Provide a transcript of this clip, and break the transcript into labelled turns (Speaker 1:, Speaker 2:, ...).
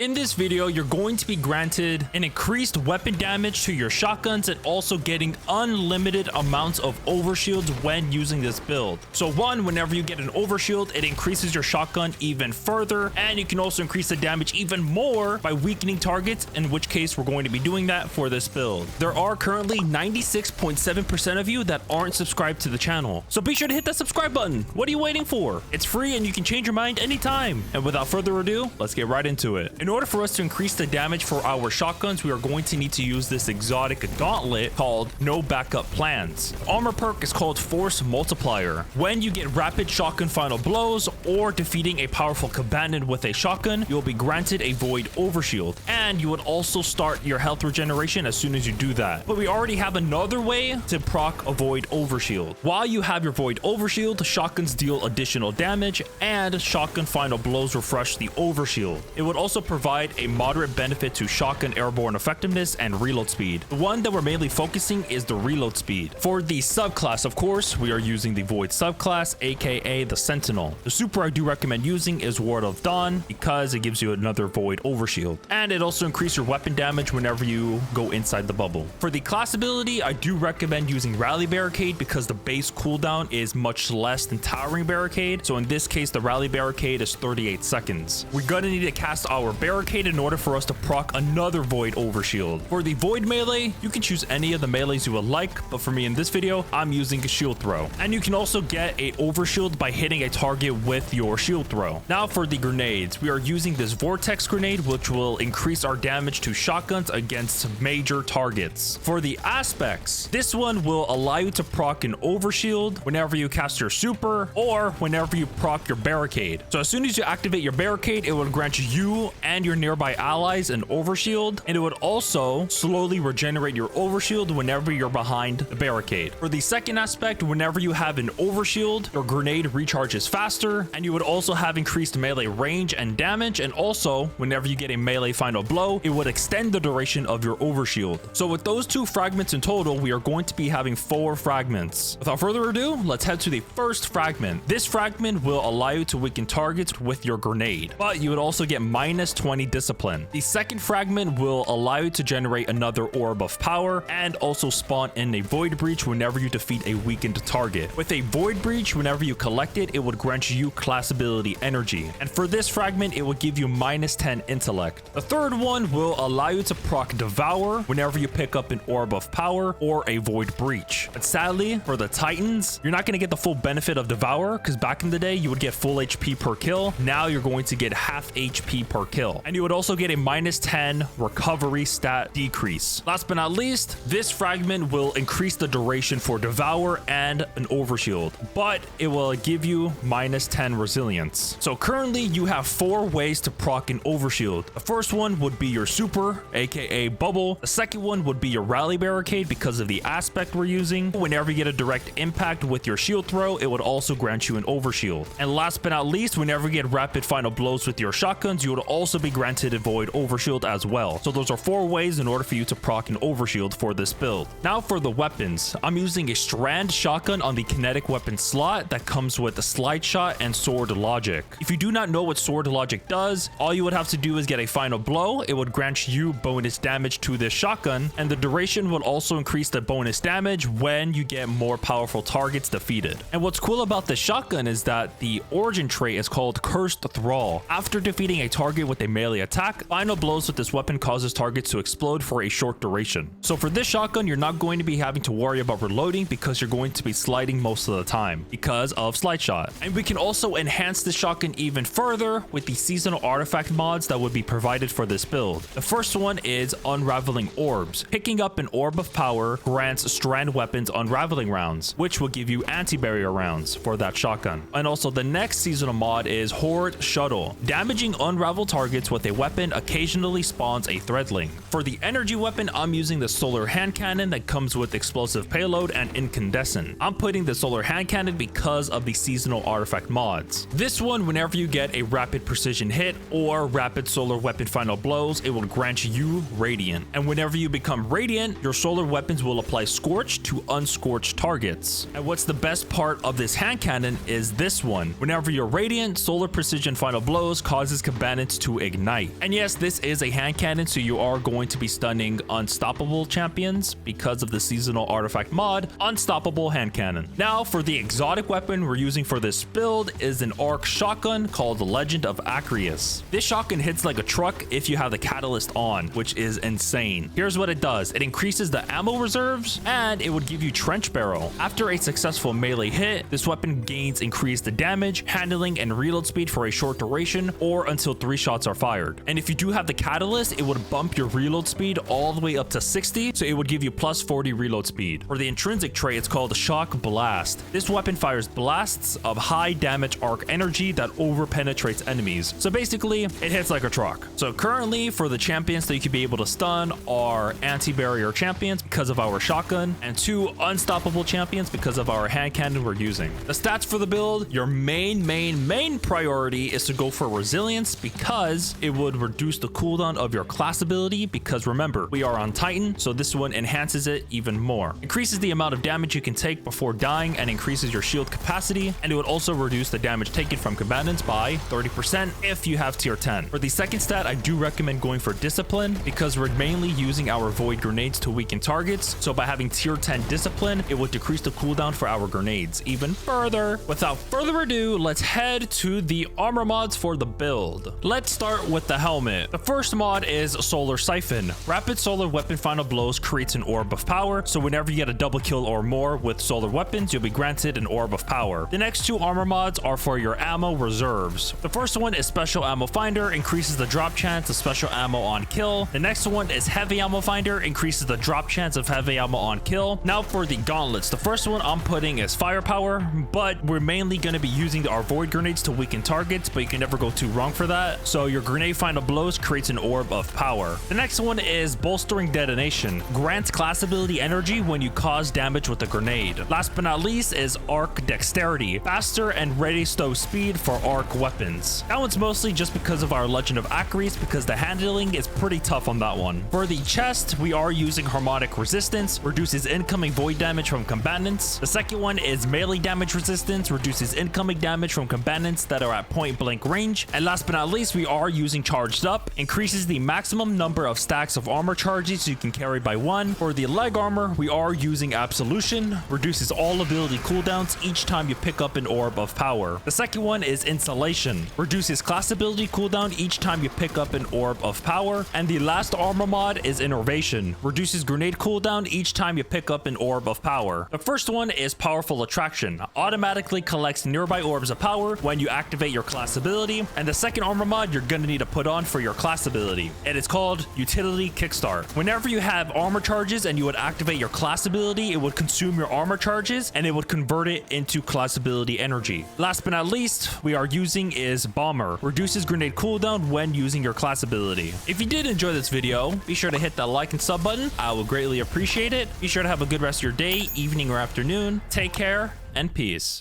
Speaker 1: In this video, you're going to be granted an increased weapon damage to your shotguns and also getting unlimited amounts of overshields when using this build. So one, whenever you get an overshield, it increases your shotgun even further, and you can also increase the damage even more by weakening targets, in which case we're going to be doing that for this build. There are currently 96.7% of you that aren't subscribed to the channel, so be sure to hit that subscribe button. What are you waiting for? It's free and you can change your mind anytime. And without further ado, let's get right into it. In order for us to increase the damage for our shotguns, we are going to need to use this exotic gauntlet called No Backup Plans. Armor perk is called Force Multiplier. When you get rapid shotgun final blows or defeating a powerful combatant with a shotgun, you'll be granted a void overshield, and you would also start your health regeneration as soon as you do that. But we already have another way to proc a void overshield. While you have your void overshield, shotguns deal additional damage, and shotgun final blows refresh the overshield. It would also provide a moderate benefit to shotgun airborne effectiveness and reload speed. The one that we're mainly focusing is the reload speed. For the subclass, of course, we are using the Void subclass, aka the Sentinal. The super I do recommend using is Ward of Dawn because it gives you another Void overshield, and it also increases your weapon damage whenever you go inside the bubble. For the class ability, I do recommend using Rally Barricade because the base cooldown is much less than Towering Barricade. So in this case, the Rally Barricade is 38 seconds. We're gonna need to cast our Barricade in order for us to proc another Void overshield. For the Void melee, you can choose any of the melees you would like, but for me in this video, I'm using a shield throw. And you can also get a overshield by hitting a target with your shield throw. Now for the grenades, we are using this Vortex grenade, which will increase our damage to shotguns against major targets. For the aspects, this one will allow you to proc an overshield whenever you cast your super or whenever you proc your barricade. So as soon as you activate your barricade, it will grant you and your nearby allies an overshield, and it would also slowly regenerate your overshield whenever you're behind the barricade. For the second aspect, whenever you have an overshield, your grenade recharges faster, and you would also have increased melee range and damage, and also whenever you get a melee final blow, it would extend the duration of your overshield. So with those two fragments in total, we are going to be having 4 fragments. Without further ado, let's head to the first fragment. This fragment will allow you to weaken targets with your grenade, but you would also get minus 20 discipline. The second fragment will allow you to generate another orb of power and also spawn in a void breach whenever you defeat a weakened target. With a void breach, whenever you collect it, it would grant you class ability energy, and for this fragment it will give you minus 10 intellect. The third one will allow you to proc devour whenever you pick up an orb of power or a void breach. But sadly, for the titans, you're not going to get the full benefit of devour, because back in the day you would get full HP per kill. Now you're going to get half HP per kill, and you would also get a minus 10 recovery stat decrease. Last but not least, this fragment will increase the duration for devour and an overshield, but it will give you minus 10 resilience. So currently you have 4 ways to proc an overshield. The first one would be your super, aka bubble. The second one would be your rally barricade because of the aspect we're using. Whenever you get a direct impact with your shield throw, it would also grant you an overshield. And last but not least, whenever you get rapid final blows with your shotguns, you would also be granted a void overshield as well. So those are 4 ways in order for you to proc an overshield for this build. Now for the weapons, I'm using a strand shotgun on the kinetic weapon slot that comes with a slide shot and sword logic. If you do not know what sword logic does, all you would have to do is get a final blow. It would grant you bonus damage to this shotgun, and the duration will also increase the bonus damage when you get more powerful targets defeated. And what's cool about this shotgun is that the origin trait is called Cursed Thrall. After defeating a target with a melee attack, final blows with this weapon causes targets to explode for a short duration. So for this shotgun, you're not going to be having to worry about reloading because you're going to be sliding most of the time because of slide shot. And we can also enhance this shotgun even further with the seasonal artifact mods that would be provided for this build. The first one is Unraveling Orbs. Picking up an orb of power grants strand weapons unraveling rounds, which will give you anti-barrier rounds for that shotgun. And also the next seasonal mod is Horde Shuttle. Damaging unraveled targets with a weapon occasionally spawns a threadling. For the energy weapon, I'm using the solar hand cannon that comes with explosive payload and incandescent. I'm putting the solar hand cannon because of the seasonal artifact mods. This one, whenever you get a rapid precision hit or rapid solar weapon final blows, it will grant you radiant. And whenever you become radiant, your solar weapons will apply scorch to unscorched targets. And what's the best part of this hand cannon is this one. Whenever you're radiant, solar precision final blows causes combatants to ignite. And yes, this is a hand cannon, so you are going to be stunning unstoppable champions because of the seasonal artifact mod, unstoppable hand cannon. Now for the exotic weapon we're using for this build is an arc shotgun called the Legend of Acrius. This shotgun hits like a truck if you have the catalyst on, which is insane. Here's what it does. It increases the ammo reserves and it would give you trench barrel. After a successful melee hit, this weapon gains increased damage, handling, and reload speed for a short duration or until 3 shots are fired. And if you do have the catalyst, it would bump your reload speed all the way up to 60, so it would give you plus 40 reload speed. For the intrinsic trait, it's called Shock Blast. This weapon fires blasts of high damage arc energy that over penetrates enemies. So basically, it hits like a truck. So currently, for the champions that you can be able to stun are anti-barrier champions because of our shotgun, and 2 unstoppable champions because of our hand cannon we're using. The stats for the build, your main priority is to go for resilience because it would reduce the cooldown of your class ability, because remember, we are on Titan, so this one enhances it even more. Increases the amount of damage you can take before dying and increases your shield capacity, and it would also reduce the damage taken from combatants by 30% if you have tier 10. For the second stat, I do recommend going for discipline because we're mainly using our void grenades to weaken targets, so by having tier 10 discipline, it would decrease the cooldown for our grenades even further. Without further ado, let's head to the armor mods for the build. Let's start with the helmet. The first mod is Solar Siphon. Rapid solar weapon final blows creates an orb of power, so whenever you get a double kill or more with solar weapons, you'll be granted an orb of power. The next 2 armor mods are for your ammo reserves. The first one is Special Ammo Finder, increases the drop chance of special ammo on kill. The next one is Heavy Ammo Finder, increases the drop chance of heavy ammo on kill. Now for the gauntlets, the first one I'm putting is Firepower, but we're mainly going to be using our void grenades to weaken targets, but you can never go too wrong for that. So your grenade final blows creates an orb of power. The next one is Bolstering Detonation, grants class ability energy when you cause damage with a grenade. Last but not least is Arc Dexterity, faster and ready stow speed for arc weapons. That one's mostly just because of our Legend of Acrius, because the handling is pretty tough on that one. For the chest, we are using Harmonic Resistance, reduces incoming void damage from combatants. The second one is Melee Damage Resistance, reduces incoming damage from combatants that are at point blank range. And last but not least, we are using Charged Up, increases the maximum number of stacks of armor charges you can carry by 1. For the leg armor, we are using Absolution, reduces all ability cooldowns each time you pick up an orb of power. The second one is Insulation, reduces class ability cooldown each time you pick up an orb of power. And the last armor mod is Innervation, reduces grenade cooldown each time you pick up an orb of power. The first one is Powerful Attraction, automatically collects nearby orbs of power when you activate your class ability. And the second armor mod you're gonna need to put on for your class ability, and it's called Utility Kickstart. Whenever you have armor charges and you would activate your class ability, it would consume your armor charges and it would convert it into class ability energy. Last but not least, we are using is Bomber, reduces grenade cooldown when using your class ability. If you did enjoy this video, be sure to hit that like and sub button. I will greatly appreciate it. Be sure to have a good rest of your day, evening, or afternoon. Take care and peace.